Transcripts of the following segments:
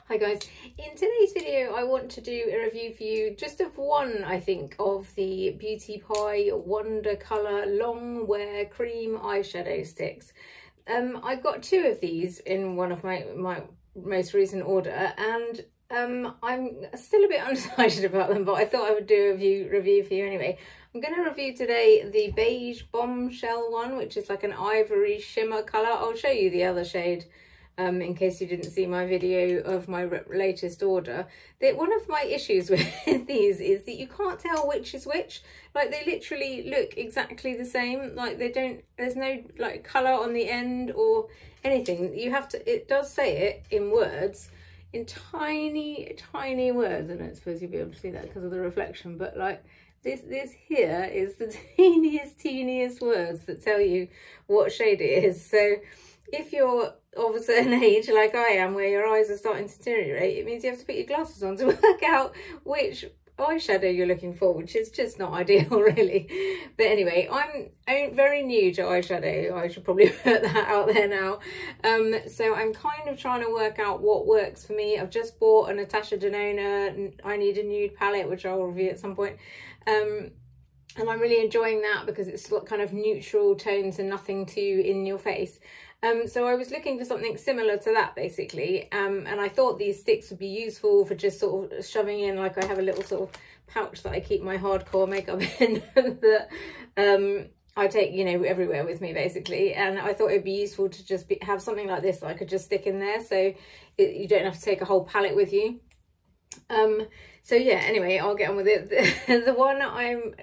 Hi guys, in today's video I want to do a review for you just of one, I think, of the Beauty Pie Wonder Colour Longwear Cream Eyeshadow Sticks. I've got two of these in one of my most recent order, and I'm still a bit undecided about them, but I thought I would do a review for you anyway. I'm going to review today the Beige Bombshell one, which is like an ivory shimmer colour. I'll show you the other shade in case you didn't see my video of my latest order. One of my issues with these is that you can't tell which is which. Like, they literally look exactly the same. Like, there's no like colour on the end or anything. You have to, it does say it in words, in tiny words. I don't suppose you'll be able to see that because of the reflection, but like this here is the teeniest words that tell you what shade it is. So if you're of a certain age like I am, where your eyes are starting to deteriorate, it means you have to put your glasses on to work out which eyeshadow you're looking for, which is just not ideal really. But anyway, I'm very new to eyeshadow. I should probably put that out there now. So I'm kind of trying to work out what works for me. I've just bought a Natasha Denona I Need a Nude palette, which I'll review at some point. And I'm really enjoying that because it's kind of neutral tones and nothing too in your face. So I was looking for something similar to that basically, and I thought these sticks would be useful for just sort of shoving in. Like, I have a little sort of pouch that I keep my hardcore makeup in that I take, you know, everywhere with me basically, and I thought it'd be useful to just have something like this that I could just stick in there, so you don't have to take a whole palette with you. So yeah, anyway, I'll get on with it. The one I'm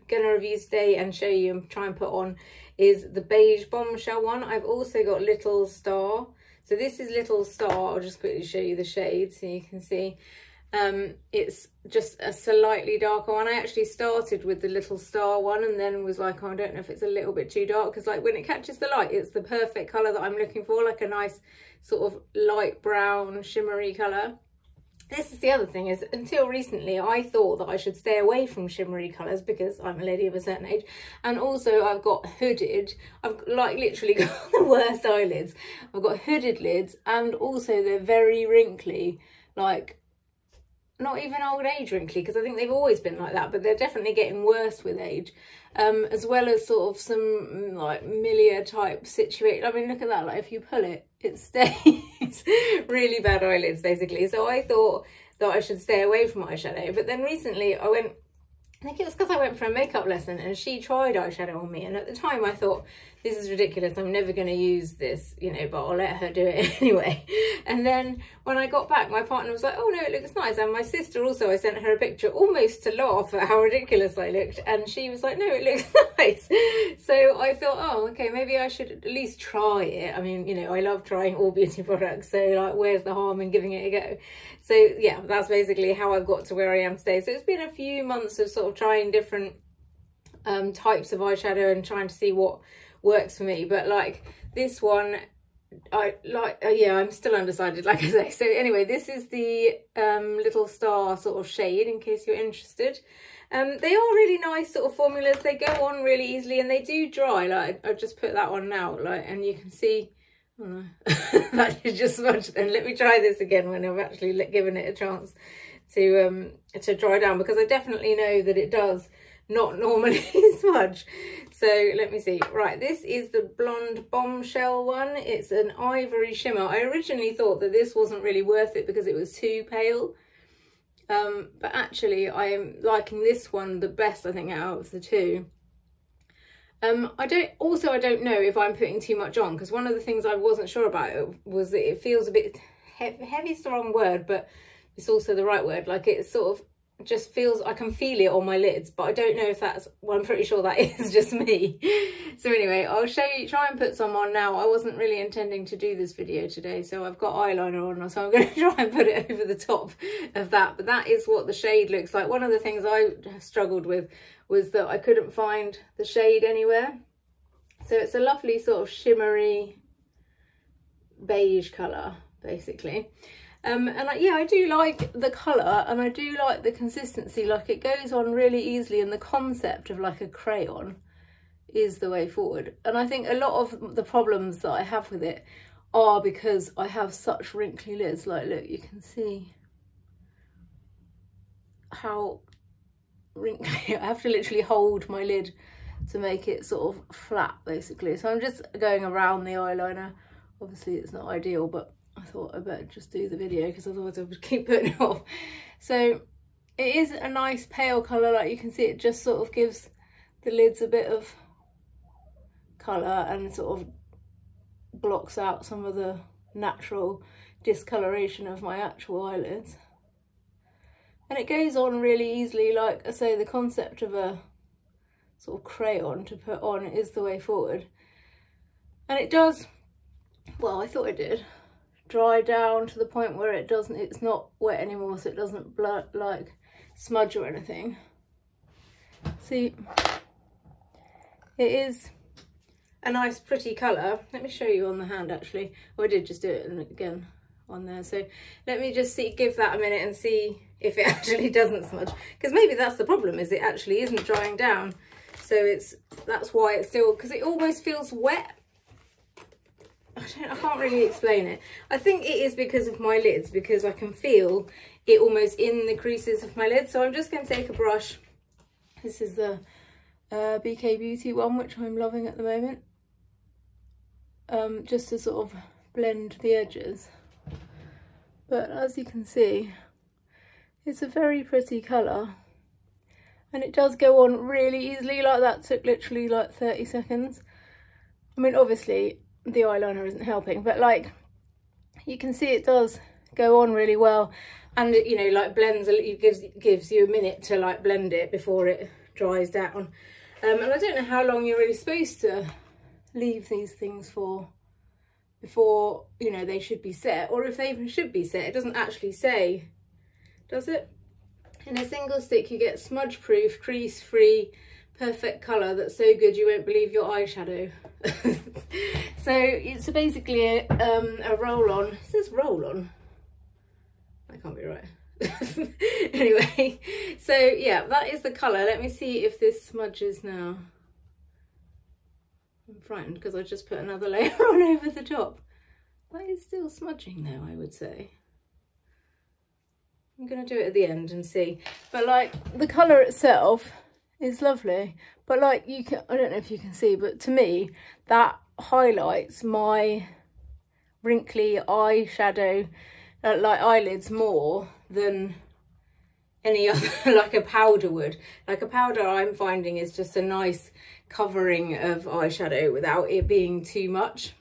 going to review today and show you and try and put on is the Beige Bombshell one. I've also got Little Star. So this is Little Star. I'll just quickly show you the shade so you can see. It's just a slightly darker one. I actually started with the Little Star one and then was like, oh, I don't know if it's a little bit too dark, because like when it catches the light, it's the perfect colour that I'm looking for, like a nice sort of light brown shimmery colour. This is the other thing, is until recently I thought that I should stay away from shimmery colours because I'm a lady of a certain age, and also I've got hooded, I've like literally got the worst eyelids. I've got hooded lids, and also they're very wrinkly, like not even old age wrinkly, because I think they've always been like that, but they're definitely getting worse with age, as well as sort of some like milia type situation. I mean, look at that, like if you pull it, it stays. Really bad eyelids basically. So I thought that I should stay away from eyeshadow, but then recently I think it was because I went for a makeup lesson and she tried eyeshadow on me, and at the time I thought, this is ridiculous, I'm never going to use this, you know, but I'll let her do it anyway. And then when I got back, my partner was like, oh no, it looks nice. And my sister also, I sent her a picture almost to laugh at how ridiculous I looked, and she was like, no, it looks nice. So I thought, oh okay, maybe I should at least try it. I mean, you know, I love trying all beauty products, so like where's the harm in giving it a go? So yeah, that's basically how I've got to where I am today. So it's been a few months of sort of trying different types of eyeshadow and trying to see what works for me, but like this one I like, yeah, I'm still undecided, like I say. So anyway, this is the Little Star sort of shade, in case you're interested. They are really nice sort of formulas. They go on really easily and they do dry. Like, I've just put that on now, like, and you can see, oh no, that is just smudged. And let me try this again when I've actually given it a chance to dry down, because I definitely know that it does not normally smudge. So let me see. Right, this is the Blonde Bombshell one. It's an ivory shimmer. I originally thought that this wasn't really worth it because it was too pale, but actually I am liking this one the best, I think, out of the two. I don't know if I'm putting too much on, because one of the things I wasn't sure about it was that it feels a bit heavy is the wrong word, but it's also the right word. Like, it sort of just feels, I can feel it on my lids, but I don't know if that's, well, I'm pretty sure that is just me. So anyway, I'll show you, try and put some on now. I wasn't really intending to do this video today, so I've got eyeliner on, so I'm going to try and put it over the top of that. But that is what the shade looks like. One of the things I struggled with was that I couldn't find the shade anywhere. So it's a lovely sort of shimmery beige colour basically. Yeah, I do like the colour and I do like the consistency. Like, it goes on really easily, and the concept of like a crayon is the way forward. And I think a lot of the problems that I have with it are because I have such wrinkly lids. Like, look, you can see how wrinkly. I have to literally hold my lid to make it sort of flat, basically. So I'm just going around the eyeliner. Obviously it's not ideal, but I thought I better just do the video because otherwise I would keep putting it off. So it is a nice pale colour. Like you can see, it just sort of gives the lids a bit of colour and sort of blocks out some of the natural discoloration of my actual eyelids. And it goes on really easily. Like I say, the concept of a sort of crayon to put on is the way forward. And it does, well, I thought it did, dry down to the point where it doesn't, it's not wet anymore, so it doesn't like smudge or anything. See, it is a nice pretty colour. Let me show you on the hand actually. Well, I did just do it again on there. So let me just give that a minute and see if it actually doesn't smudge. Because maybe that's the problem, is it actually isn't drying down. So that's why it's still, because it almost feels wet. I can't really explain it. I think it is because of my lids, because I can feel it almost in the creases of my lids. So I'm just going to take a brush. This is the BK Beauty one, which I'm loving at the moment. Just to sort of blend the edges. But as you can see, it's a very pretty colour. And it does go on really easily. Like that took literally like 30 seconds. I mean, obviously the eyeliner isn't helping, but like you can see it does go on really well. And you know, like blends, it gives you a minute to like blend it before it dries down. And I don't know how long you're really supposed to leave these things for before, you know, they should be set, or if they even should be set. It doesn't actually say, does it? In a single stick you get smudge proof, crease free, perfect colour that's so good you won't believe your eyeshadow. So it's basically a roll on. It says roll on. That can't be right. Anyway, so yeah, that is the colour. Let me see if this smudges now. I'm frightened because I just put another layer on over the top. That is still smudging though, I would say. I'm going to do it at the end and see. But like the colour itself is lovely. But like you can, I don't know if you can see, but to me that highlights my wrinkly eyeshadow, like eyelids, more than any other, like a powder would. Like a powder I'm finding is just a nice covering of eyeshadow without it being too much.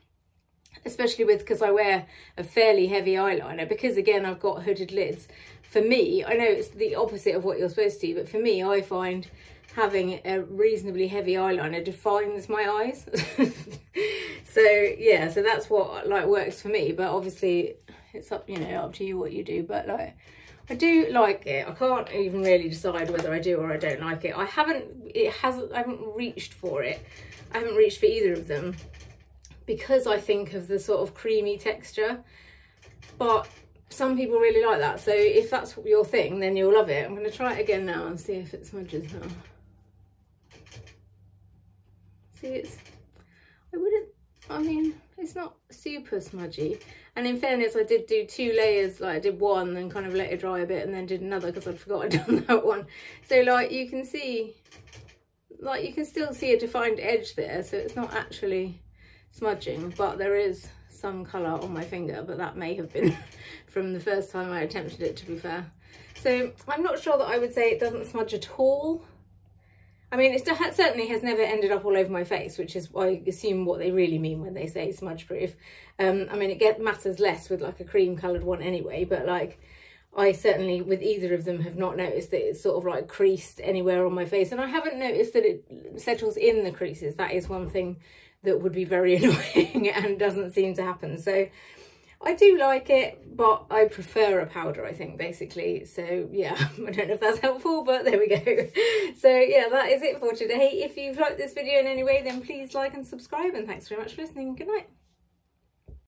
Especially because I wear a fairly heavy eyeliner, because again I've got hooded lids. For me, I know it's the opposite of what you're supposed to, but for me I find having a reasonably heavy eyeliner defines my eyes. So yeah, so that's what like works for me, but obviously it's up, you know, up to you what you do. But like, I do like it. I can't even really decide whether I do or I don't like it. I haven't reached for it. I haven't reached for either of them because I think of the sort of creamy texture, but some people really like that. So if that's your thing, then you'll love it. I'm going to try it again now and see if it smudges now. See, I mean, it's not super smudgy. And in fairness, I did do 2 layers. Like I did one, then kind of let it dry a bit, and then did another because I forgot I'd done that one. So like you can see, like you can still see a defined edge there. So it's not actually smudging, but there is some colour on my finger, but that may have been from the first time I attempted it, to be fair. So I'm not sure that I would say it doesn't smudge at all. I mean, it certainly has never ended up all over my face, which is, I assume, what they really mean when they say smudge proof. I mean, it matters less with like a cream coloured one anyway, but like I certainly with either of them have not noticed that it's sort of like creased anywhere on my face, and I haven't noticed that it settles in the creases. That is one thing that would be very annoying and doesn't seem to happen. So I do like it, but I prefer a powder, I think, basically. So yeah, I don't know if that's helpful, but there we go. So yeah, that is it for today. If you've liked this video in any way, then please like and subscribe, and thanks very much for listening. Good night.